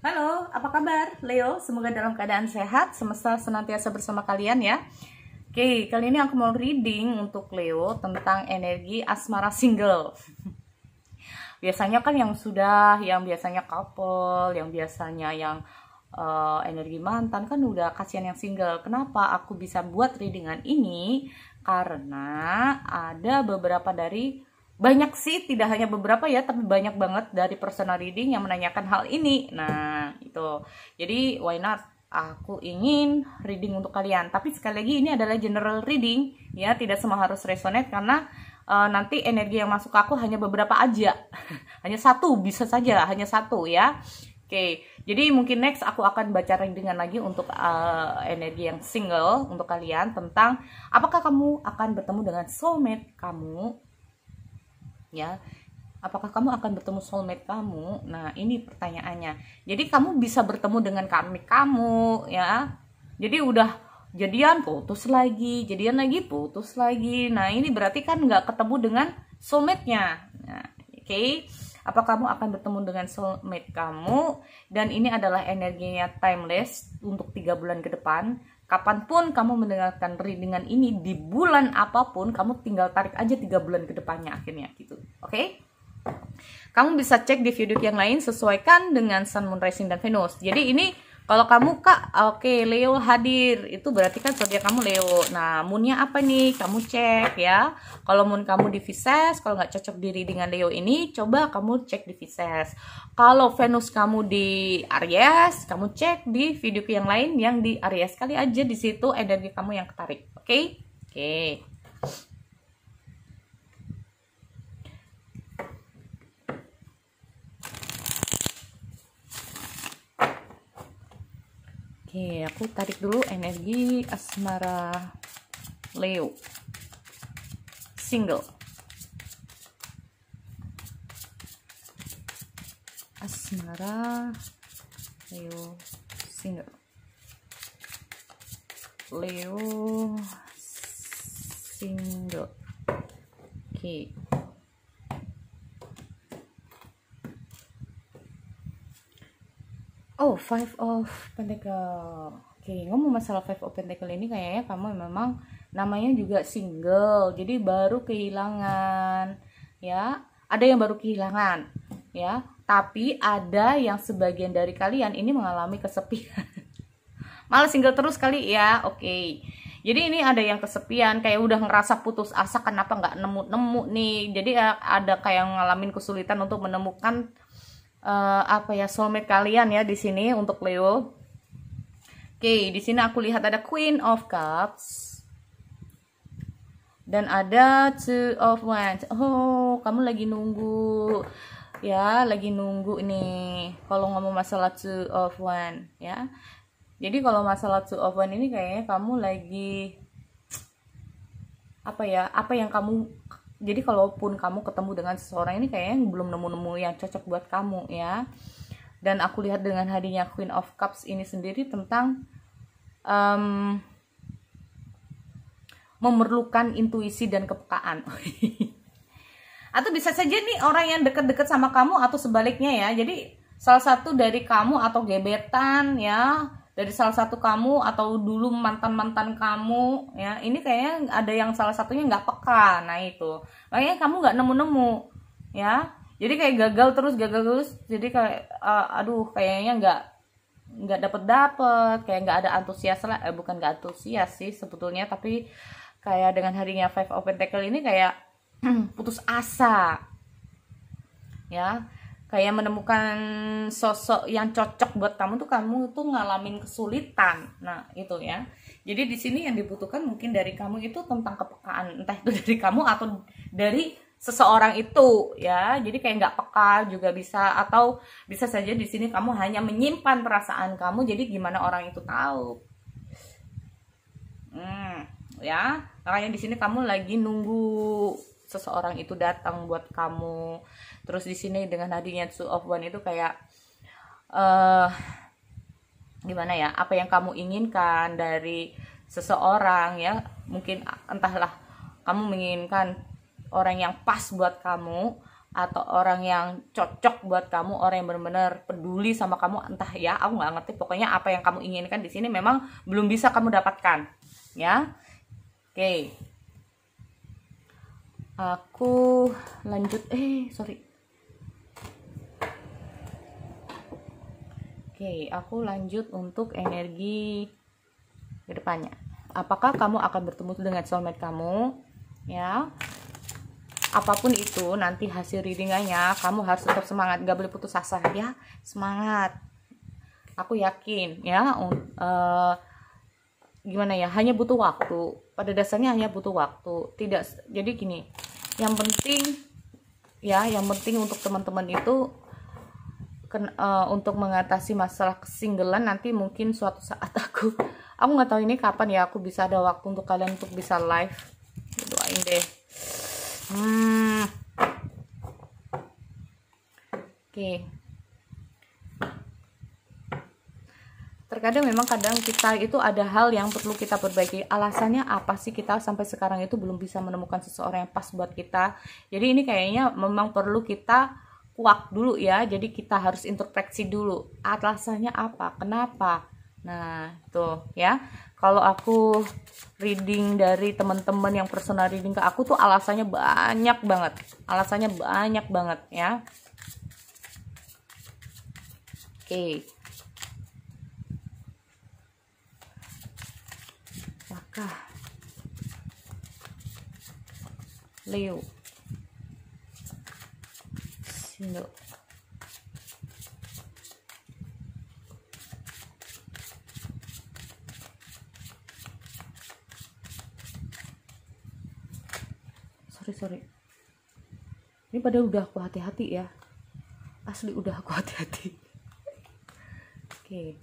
Halo, apa kabar Leo? Semoga dalam keadaan sehat, semesta senantiasa bersama kalian ya. Oke, kali ini aku mau reading untuk Leo tentang energi asmara single. Biasanya kan yang biasanya couple, yang biasanya energi mantan kan udah kasihan yang single. Kenapa aku bisa buat readingan ini? Karena ada beberapa dari banyak sih, tidak hanya beberapa ya, tapi banyak banget dari personal reading yang menanyakan hal ini. Nah, itu. Jadi, why not? Aku ingin reading untuk kalian. Tapi sekali lagi ini adalah general reading, ya, tidak semua harus resonate karena nanti energi yang masuk ke aku hanya beberapa aja. Hanya satu, bisa saja, hanya satu ya. Oke, jadi mungkin next aku akan baca readingan lagi untuk energi yang single untuk kalian tentang apakah kamu akan bertemu dengan soulmate kamu. Ya, apakah kamu akan bertemu soulmate kamu? Nah, ini pertanyaannya. Jadi kamu bisa bertemu dengan karmik kamu, ya. Jadi udah jadian putus lagi, jadian lagi putus lagi. Nah, ini berarti kan nggak ketemu dengan soulmate-nya. Nah, oke. Apa kamu akan bertemu dengan soulmate kamu? Dan ini adalah energinya timeless untuk 3 bulan ke depan. Kapanpun kamu mendengarkan readingan ini, di bulan apapun, kamu tinggal tarik aja 3 bulan ke depannya akhirnya gitu. Oke? Kamu bisa cek di video yang lain, sesuaikan dengan Sun, Moon, Rising, dan Venus. Jadi ini kalau kamu Kak, oke, Leo hadir, itu berarti kan zodiak kamu Leo. Nah, moonnya apa nih? Kamu cek ya. Kalau moon kamu di Pisces, kalau nggak cocok di readingan Leo ini, coba kamu cek di Pisces. Kalau Venus kamu di Aries, kamu cek di video yang lain yang di Aries. Kali aja di situ energi kamu yang ketarik. Oke? Oke. Oke, aku tarik dulu energi asmara Leo single. Asmara Leo single. Leo single. Oke. Oh, Five of Pentacle. Oke, ngomong masalah Five of Pentacle ini kayaknya kamu memang namanya juga single, jadi baru kehilangan, ya. Ada yang baru kehilangan, ya. Tapi ada yang sebagian dari kalian ini mengalami kesepian. Malah single terus kali ya, oke. Jadi ini ada yang kesepian, kayak udah ngerasa putus asa, kenapa nggak nemu-nemu nih. Jadi ada kayak ngalamin kesulitan untuk menemukan soulmate kalian ya di sini untuk Leo. Oke, di sini aku lihat ada Queen of Cups dan ada Two of Wands. Oh, kamu lagi nunggu ya, lagi nunggu nih. Kalau ngomong masalah Two of Wands ya. Jadi kalau masalah Two of Wands ini kayaknya kamu lagi apa yang kamu. Jadi kalaupun kamu ketemu dengan seseorang ini kayaknya belum nemu-nemu yang cocok buat kamu ya. Dan aku lihat dengan hadirnya Queen of Cups ini sendiri tentang memerlukan intuisi dan kepekaan. Atau bisa saja nih orang yang deket-deket sama kamu atau sebaliknya ya. Jadi salah satu dari kamu atau gebetan ya, dari salah satu kamu atau dulu mantan-mantan kamu ya, ini kayaknya ada yang salah satunya nggak peka. Nah itu makanya kamu nggak nemu-nemu ya, jadi kayak gagal terus, jadi kayak aduh kayaknya nggak dapet kayak nggak ada antusias lah, bukan nggak antusias sih sebetulnya, tapi kayak dengan harinya Five of Pentacle ini kayak putus asa ya. Kayak menemukan sosok yang cocok buat kamu tuh ngalamin kesulitan. Nah, itu ya. Jadi di sini yang dibutuhkan mungkin dari kamu itu tentang kepekaan, entah itu dari kamu atau dari seseorang itu ya. Jadi kayak nggak peka juga bisa, atau bisa saja di sini kamu hanya menyimpan perasaan kamu. Jadi gimana orang itu tahu? Ya. Makanya di sini kamu lagi nunggu seseorang itu datang buat kamu. Terus di sini dengan hadirnya Two of Wands itu kayak gimana ya, apa yang kamu inginkan dari seseorang ya, mungkin entahlah kamu menginginkan orang yang pas buat kamu, atau orang yang cocok buat kamu, orang yang benar-benar peduli sama kamu, entah ya, aku nggak ngerti, pokoknya apa yang kamu inginkan di sini memang belum bisa kamu dapatkan, ya. Oke. Aku lanjut, sorry. Oke, aku lanjut untuk energi ke depannya. Apakah kamu akan bertemu dengan soulmate kamu? Ya. Apapun itu nanti hasil readingannya, kamu harus tetap semangat, gak boleh putus asa ya, semangat. Aku yakin ya, gimana ya, hanya butuh waktu. Pada dasarnya hanya butuh waktu. Tidak, jadi gini, yang penting untuk teman-teman itu untuk mengatasi masalah kesinggelan nanti mungkin suatu saat aku nggak tahu ini kapan ya aku bisa ada waktu untuk kalian untuk bisa live. Doain deh. Oke. Terkadang memang kadang kita itu ada hal yang perlu kita perbaiki. Alasannya apa sih kita sampai sekarang itu belum bisa menemukan seseorang yang pas buat kita? Jadi ini kayaknya memang perlu kita kuak dulu ya. Jadi kita harus introspeksi dulu. Alasannya apa? Kenapa? Nah, tuh ya. Kalau aku reading dari teman-teman yang personal reading ke aku tuh alasannya banyak banget. Ya. Oke. Apakah Leo single? Sorry. Ini padahal udah aku hati-hati ya. Asli udah aku hati-hati. Oke.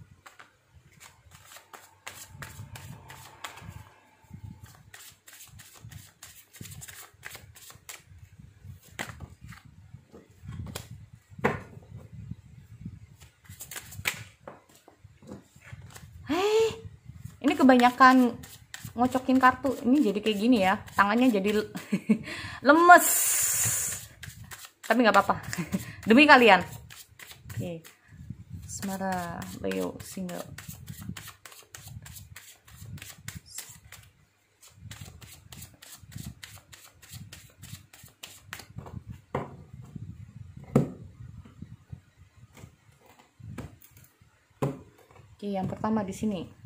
Ini kebanyakan ngocokin kartu, ini jadi kayak gini ya, tangannya jadi lemes, tapi nggak apa-apa. Demi kalian. Oke. Asmara Leo single. Oke, yang pertama di sini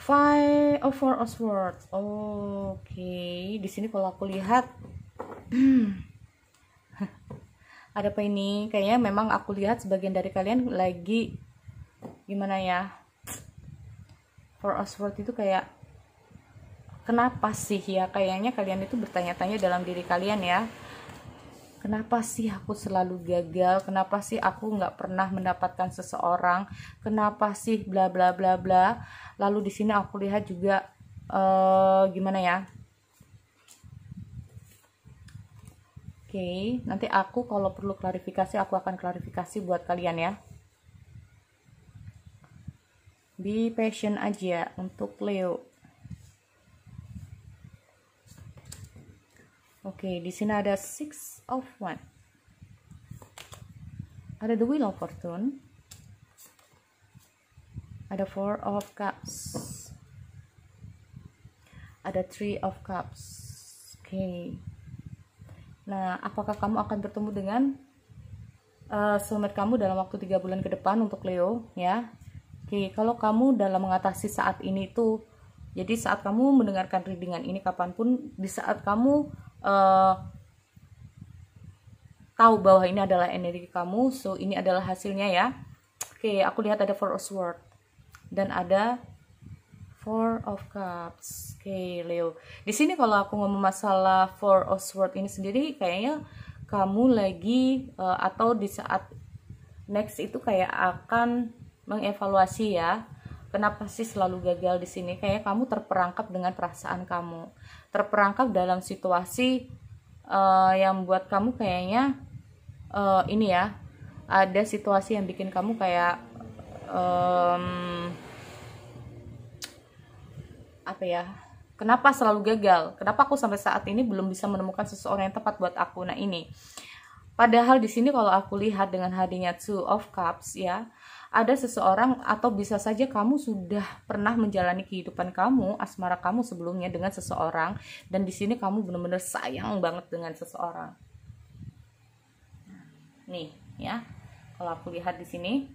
Four of Swords. Oke, di sini kalau aku lihat ada apa ini? Kayaknya memang aku lihat sebagian dari kalian lagi gimana ya? Four of Swords itu kayak kenapa sih ya? Kayaknya kalian itu bertanya-tanya dalam diri kalian ya. Kenapa sih aku selalu gagal? Kenapa sih aku nggak pernah mendapatkan seseorang? Kenapa sih bla bla bla bla? Lalu di sini aku lihat juga gimana ya? Oke, nanti aku kalau perlu klarifikasi aku akan klarifikasi buat kalian ya. Be patient aja untuk Leo. Oke, di sini ada Six of Wands. Ada The Wheel of Fortune. Ada Four of Cups. Ada Three of Cups. Oke. Nah, apakah kamu akan bertemu dengan soulmate kamu dalam waktu 3 bulan ke depan untuk Leo ya? Oke, kalau kamu dalam mengatasi saat ini tuh, jadi saat kamu mendengarkan readingan ini kapanpun, di saat kamu tahu bahwa ini adalah energi kamu, so ini adalah hasilnya ya. Oke, aku lihat ada Four of Swords dan ada Four of Cups. Oke, Leo. Di sini kalau aku ngomong masalah Four of Swords ini sendiri, kayaknya kamu lagi atau di saat next itu kayak akan mengevaluasi ya. Kenapa sih selalu gagal di sini? Kayak kamu terperangkap dengan perasaan kamu, terperangkap dalam situasi yang buat kamu kayaknya ini ya, ada situasi yang bikin kamu kayak apa ya? Kenapa selalu gagal? Kenapa aku sampai saat ini belum bisa menemukan seseorang yang tepat buat aku? Nah ini. Padahal di sini kalau aku lihat dengan hadirnya Two of Cups ya, ada seseorang atau bisa saja kamu sudah pernah menjalani kehidupan kamu, asmara kamu sebelumnya dengan seseorang, dan di sini kamu benar-benar sayang banget dengan seseorang. Nih ya, kalau aku lihat di sini,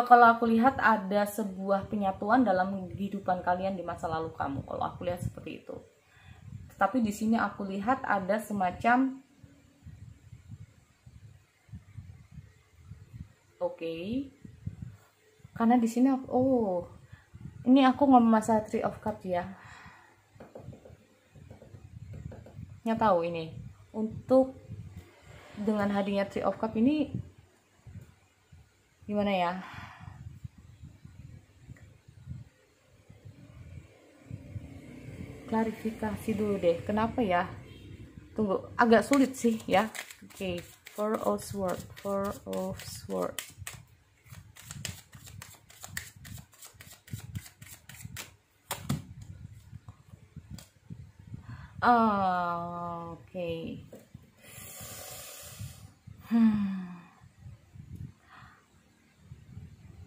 kalau aku lihat ada sebuah penyatuan dalam kehidupan kalian di masa lalu kamu. Kalau aku lihat seperti itu. Tapi di sini aku lihat ada semacam karena di sini ini aku ngomong masalah Three of Cups ya. Nggak tahu ini untuk dengan hadirnya Three of Cups ini gimana ya? Klarifikasi dulu deh. Kenapa ya? Tunggu, agak sulit sih ya. Four of Swords.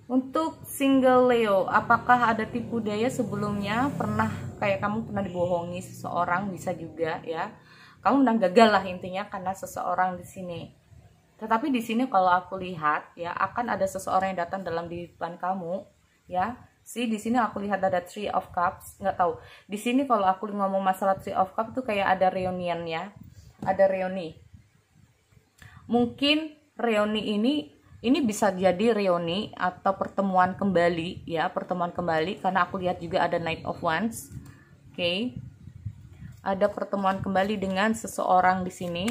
Untuk single Leo, apakah ada tipu daya sebelumnya? Kayak kamu pernah dibohongi seseorang, bisa juga ya. Kamu pernah gagal lah intinya karena seseorang di sini. Tetapi di sini kalau aku lihat ya, akan ada seseorang yang datang dalam kehidupan kamu ya. Di sini aku lihat ada Three of Cups, nggak tahu. Di sini kalau aku ngomong masalah Three of Cups tuh kayak ada reunion ya. Ada reuni. Mungkin reuni ini bisa jadi reuni atau pertemuan kembali ya, pertemuan kembali karena aku lihat juga ada Knight of Wands. Ada pertemuan kembali dengan seseorang di sini,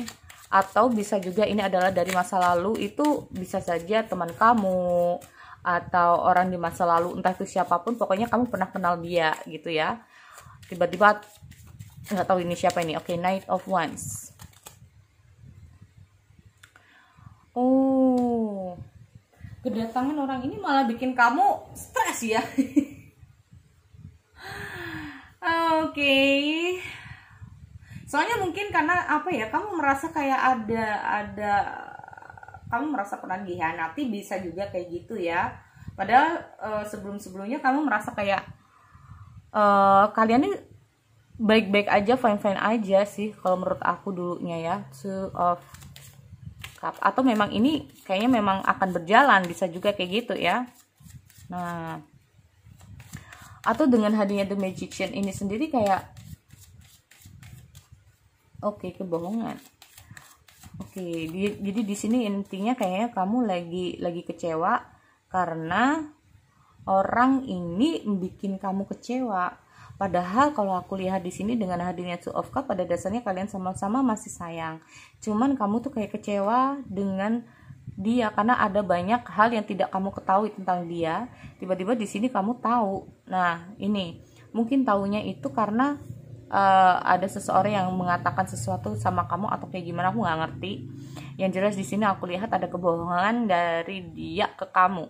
atau bisa juga ini adalah dari masa lalu, itu bisa saja teman kamu atau orang di masa lalu, entah itu siapapun, pokoknya kamu pernah kenal dia gitu ya. Tiba-tiba nggak tahu ini siapa ini. Knight of Wands. Kedatangan orang ini malah bikin kamu stres ya. Soalnya mungkin karena apa ya, kamu merasa kayak ada kamu merasa pernah dikhianati, bisa juga kayak gitu ya. Padahal sebelum-sebelumnya kamu merasa kayak kalian ini baik-baik aja, fine-fine aja sih kalau menurut aku dulunya ya. Two of Cups. Atau memang ini kayaknya memang akan berjalan, bisa juga kayak gitu ya. Nah, atau dengan hadirnya The Magician ini sendiri kayak kebohongan. Jadi di sini intinya kayaknya kamu lagi kecewa karena orang ini bikin kamu kecewa. Padahal kalau aku lihat di sini dengan hadirnya Two of Cups, pada dasarnya kalian sama-sama masih sayang. Cuman kamu tuh kayak kecewa dengan dia karena ada banyak hal yang tidak kamu ketahui tentang dia. Tiba-tiba di sini kamu tahu. Nah, ini mungkin taunya itu karena ada seseorang yang mengatakan sesuatu sama kamu atau kayak gimana, aku nggak ngerti. Yang jelas di sini aku lihat ada kebohongan dari dia ke kamu.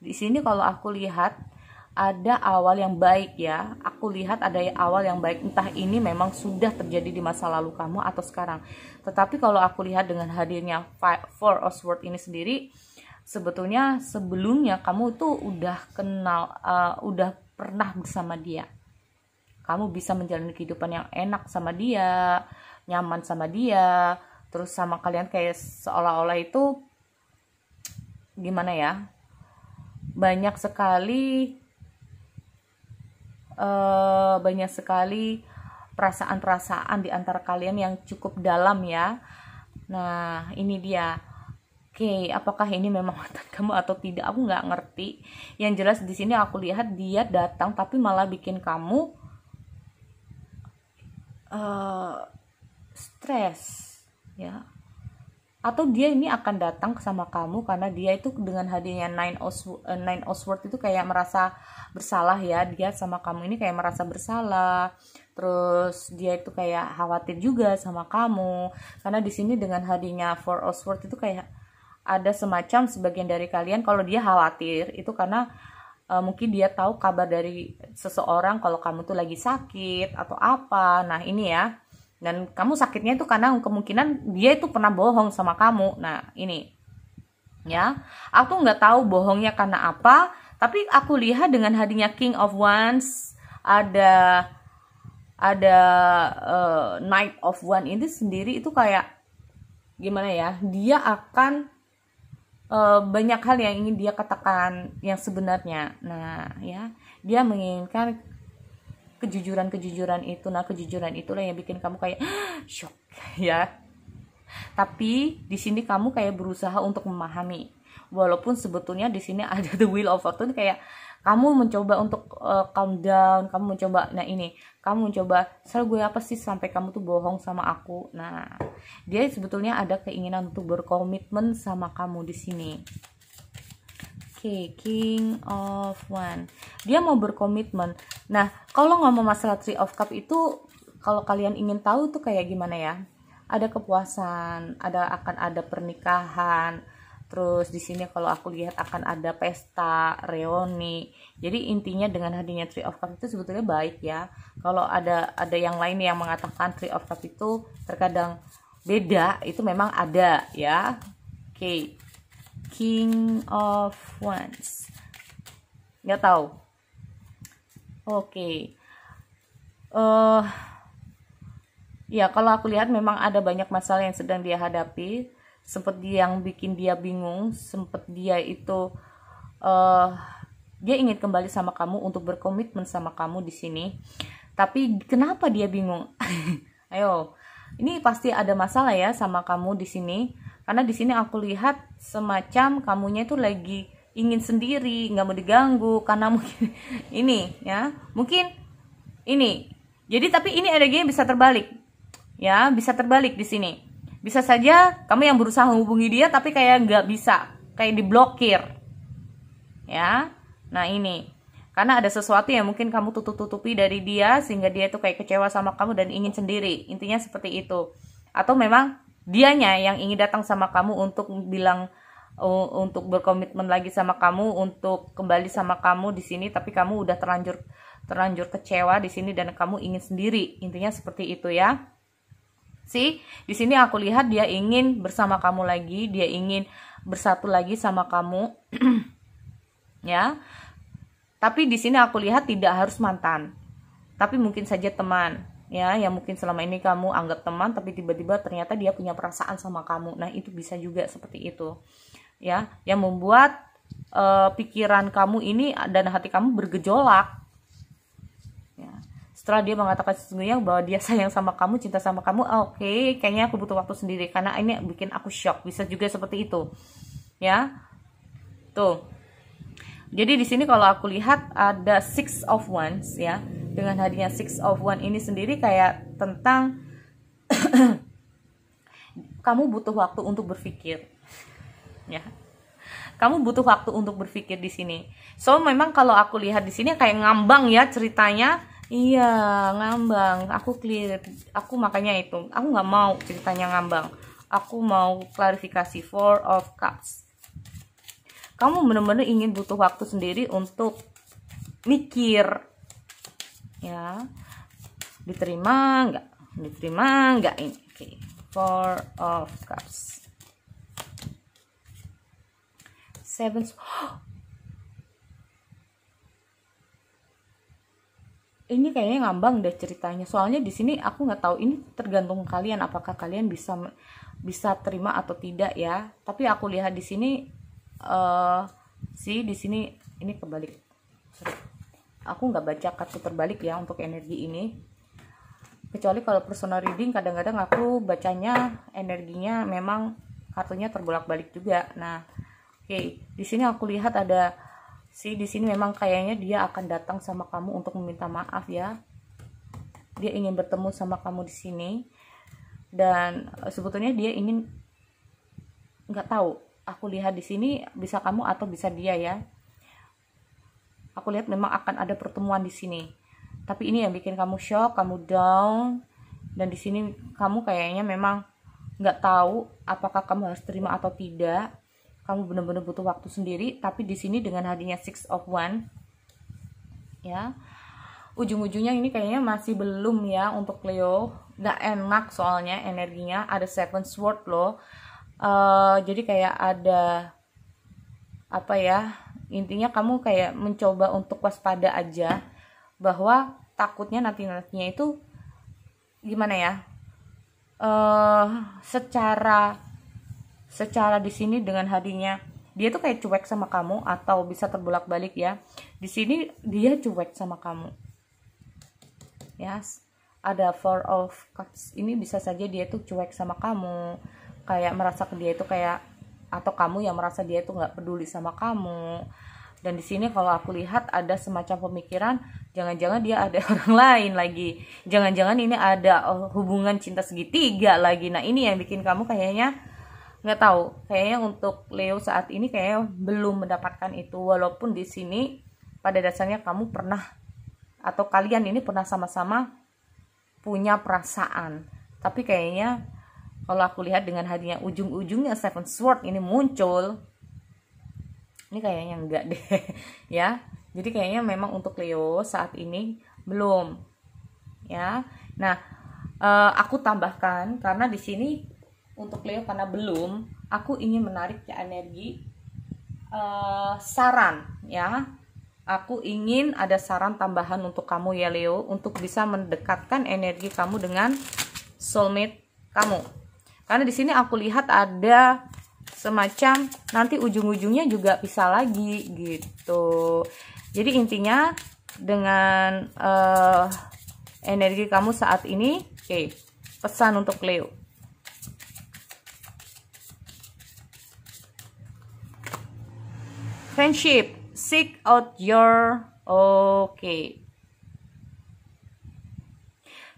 Di sini kalau aku lihat ada awal yang baik ya. Aku lihat ada awal yang baik, entah ini memang sudah terjadi di masa lalu kamu atau sekarang. Tetapi kalau aku lihat dengan hadirnya Four of Swords ini sendiri, sebetulnya sebelumnya kamu tuh udah kenal, udah pernah bersama dia. Kamu bisa menjalani kehidupan yang enak sama dia, nyaman sama dia, terus sama kalian kayak seolah-olah itu gimana ya, banyak sekali perasaan-perasaan di antara kalian yang cukup dalam ya. Nah ini dia. Apakah ini memang mantan kamu atau tidak, aku nggak ngerti. Yang jelas di sini aku lihat dia datang tapi malah bikin kamu stres ya. Atau dia ini akan datang sama kamu karena dia itu dengan hadirnya Nine of Swords itu kayak merasa bersalah ya. Dia sama kamu ini kayak merasa bersalah. Terus dia itu kayak khawatir juga sama kamu karena di sini dengan hadirnya Four of Swords itu kayak ada semacam sebagian dari kalian, kalau dia khawatir itu karena mungkin dia tahu kabar dari seseorang kalau kamu tuh lagi sakit atau apa. Nah ini ya, dan kamu sakitnya itu karena kemungkinan dia itu pernah bohong sama kamu. Nah ini ya, aku nggak tahu bohongnya karena apa, tapi aku lihat dengan hadirnya King of Wands, ada Knight of Wands ini sendiri itu kayak gimana ya, dia akan banyak hal yang ingin dia katakan yang sebenarnya. Nah ya, dia menginginkan kejujuran itu. Nah kejujuran itulah yang bikin kamu kayak shock ya. Tapi di sini kamu kayak berusaha untuk memahami, walaupun sebetulnya di sini ada the wheel of fortune, kayak kamu mencoba untuk calm down, kamu mencoba, nah ini kamu mencoba, salah gue apa sih sampai kamu tuh bohong sama aku. Nah dia sebetulnya ada keinginan untuk berkomitmen sama kamu di sini. Oke, King of Wands, dia mau berkomitmen. Nah kalau ngomong masalah Three of Cups itu, kalau kalian ingin tahu tuh kayak gimana ya, ada kepuasan, akan ada pernikahan. Terus di sini kalau aku lihat akan ada pesta, reuni. Jadi intinya dengan hadirnya Three of Cups itu sebetulnya baik ya. Kalau ada yang lain yang mengatakan Three of Cups itu terkadang beda, itu memang ada ya. Oke. King of Wands. Nggak tahu. Oke. Ya kalau aku lihat memang ada banyak masalah yang sedang dia hadapi. Sempet yang bikin dia bingung, sempet dia itu dia ingin kembali sama kamu untuk berkomitmen sama kamu di sini. Tapi kenapa dia bingung? Ayo, ini pasti ada masalah ya sama kamu di sini. Karena di sini aku lihat semacam kamunya itu lagi ingin sendiri, nggak mau diganggu karena mungkin ini ya, mungkin ini. Jadi tapi ini energinya bisa terbalik. Ya, bisa terbalik di sini. Bisa saja kamu yang berusaha menghubungi dia tapi kayak nggak bisa, kayak diblokir. Ya, nah ini karena ada sesuatu yang mungkin kamu tutupi dari dia sehingga dia itu kayak kecewa sama kamu dan ingin sendiri. Intinya seperti itu. Atau memang dianya yang ingin datang sama kamu untuk bilang, untuk berkomitmen lagi sama kamu, untuk kembali sama kamu di sini, tapi kamu udah terlanjur kecewa di sini dan kamu ingin sendiri. Intinya seperti itu ya. Di sini aku lihat dia ingin bersama kamu lagi, dia ingin bersatu lagi sama kamu. Ya. Tapi di sini aku lihat tidak harus mantan. Tapi mungkin saja teman, ya, yang mungkin selama ini kamu anggap teman tapi tiba-tiba ternyata dia punya perasaan sama kamu. Nah, itu bisa juga seperti itu. Ya, yang membuat pikiran kamu ini dan hati kamu bergejolak. Setelah dia mengatakan sesungguhnya bahwa dia sayang sama kamu, cinta sama kamu, oke, kayaknya aku butuh waktu sendiri karena ini bikin aku shock. Bisa juga seperti itu. Ya. Tuh. Jadi di sini kalau aku lihat ada Six of Wands ya. Dengan hadirnya Six of Wands ini sendiri kayak tentang kamu butuh waktu untuk berpikir. Ya. Kamu butuh waktu untuk berpikir di sini. So memang kalau aku lihat di sini kayak ngambang ya ceritanya. Iya, ngambang. Aku clear. Aku makanya itu. Aku nggak mau ceritanya ngambang. Aku mau klarifikasi. Four of Cups. Kamu benar-benar ingin butuh waktu sendiri untuk mikir. Ya. Diterima nggak? Diterima nggak ini? Oke. Four of Cups. Seven. Ini kayaknya ngambang deh ceritanya. Soalnya di sini aku nggak tahu, ini tergantung kalian apakah kalian bisa terima atau tidak ya. Tapi aku lihat di sini di sini ini kebalik. Sorry. Aku nggak baca kartu terbalik ya untuk energi ini. Kecuali kalau personal reading kadang-kadang aku bacanya energinya memang kartunya terbolak-balik juga. Nah, oke. Di sini aku lihat ada di sini memang kayaknya dia akan datang sama kamu untuk meminta maaf ya. Dia ingin bertemu sama kamu di sini dan sebetulnya dia ingin, nggak tahu. Aku lihat di sini bisa kamu atau bisa dia ya. Aku lihat memang akan ada pertemuan di sini. Tapi ini yang bikin kamu shock, kamu down, dan di sini kamu kayaknya memang nggak tahu apakah kamu harus terima atau tidak. Kamu benar-benar butuh waktu sendiri, tapi di sini dengan hadirnya Six of Wands, ya. Ujung-ujungnya ini kayaknya masih belum ya untuk Leo, nggak enak soalnya energinya. Ada Seven Sword loh. Jadi kayak ada apa ya, intinya kamu kayak mencoba untuk waspada aja, bahwa takutnya nantinya itu gimana ya, secara di sini dengan hadinya dia tuh kayak cuek sama kamu, atau bisa terbolak-balik ya. Di sini dia cuek sama kamu. Yes, ada Four of Cups. Ini bisa saja dia tuh cuek sama kamu, kayak merasa ke dia itu kayak, atau kamu yang merasa dia itu nggak peduli sama kamu. Dan di sini kalau aku lihat ada semacam pemikiran, jangan-jangan dia ada orang lain lagi, jangan-jangan ini ada hubungan cinta segitiga lagi. Nah ini yang bikin kamu kayaknya nggak tahu, kayaknya untuk Leo saat ini kayaknya belum mendapatkan itu. Walaupun di sini pada dasarnya kamu pernah, atau kalian ini pernah sama-sama punya perasaan, tapi kayaknya kalau aku lihat dengan hadiah ujung-ujungnya Seven Sword ini muncul, ini kayaknya enggak deh ya. Jadi kayaknya memang untuk Leo saat ini belum ya. Nah, aku tambahkan karena di sini untuk Leo karena belum, aku ingin menarik ya energi saran ya. Aku ingin ada saran tambahan untuk kamu ya Leo, untuk bisa mendekatkan energi kamu dengan soulmate kamu. Karena di sini aku lihat ada semacam nanti ujung-ujungnya juga bisa lagi gitu. Jadi intinya dengan energi kamu saat ini, oke, pesan untuk Leo. Friendship, seek out your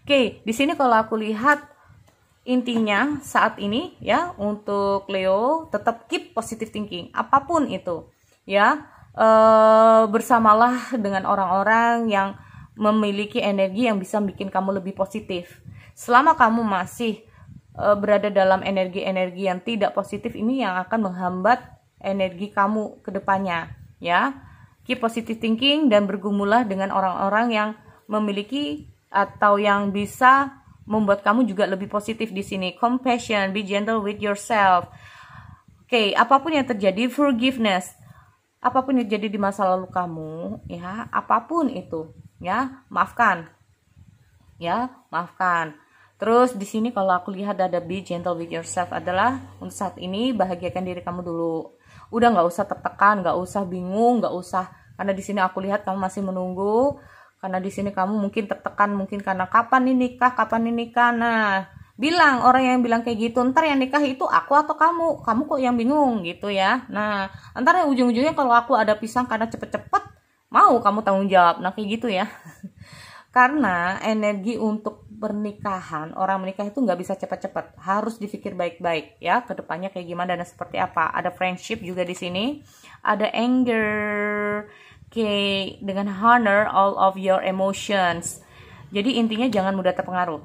Oke, di sini kalau aku lihat intinya saat ini ya untuk Leo tetap keep positive thinking apapun itu ya. Bersamalah dengan orang-orang yang memiliki energi yang bisa bikin kamu lebih positif. Selama kamu masih berada dalam energi-energi yang tidak positif, ini yang akan menghambat energi kamu ke depannya ya. Keep positive thinking dan bergumulah dengan orang-orang yang memiliki atau yang bisa membuat kamu juga lebih positif di sini. Compassion, be gentle with yourself. Oke, apapun yang terjadi, forgiveness. Apapun yang terjadi di masa lalu kamu, ya, apapun itu, ya, maafkan. Ya, maafkan. Terus di sini kalau aku lihat ada be gentle with yourself adalah untuk saat ini bahagiakan diri kamu dulu. Udah nggak usah tertekan, nggak usah bingung, nggak usah, karena di sini aku lihat kamu masih menunggu. Karena di sini kamu mungkin tertekan, mungkin karena kapan nih nikah. Nah, bilang orang yang bilang kayak gitu, ntar yang nikah itu aku atau kamu kok yang bingung gitu ya. Nah, ntar ujung-ujungnya kalau aku ada pisang karena cepet-cepet, mau kamu tanggung jawab. Nah kayak gitu ya. Karena energi untuk pernikahan, orang menikah itu nggak bisa cepat-cepat, harus dipikir baik-baik ya ke depannya kayak gimana dan seperti apa. Ada friendship juga di sini, ada anger, dengan honor all of your emotions. Jadi intinya jangan mudah terpengaruh.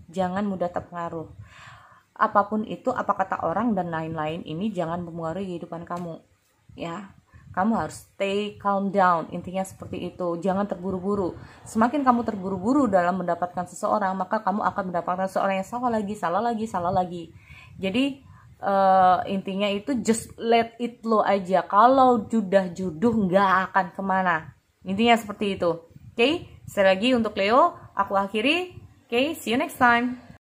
Jangan mudah terpengaruh. Apapun itu, apa kata orang dan lain-lain, ini jangan mempengaruhi kehidupan kamu. Ya. Kamu harus stay calm down, intinya seperti itu. Jangan terburu-buru. Semakin kamu terburu-buru dalam mendapatkan seseorang, maka kamu akan mendapatkan seseorang yang salah lagi. Jadi intinya itu just let it flow aja. Kalau sudah jodoh nggak akan kemana. Intinya seperti itu. Sekali lagi untuk Leo, aku akhiri. See you next time.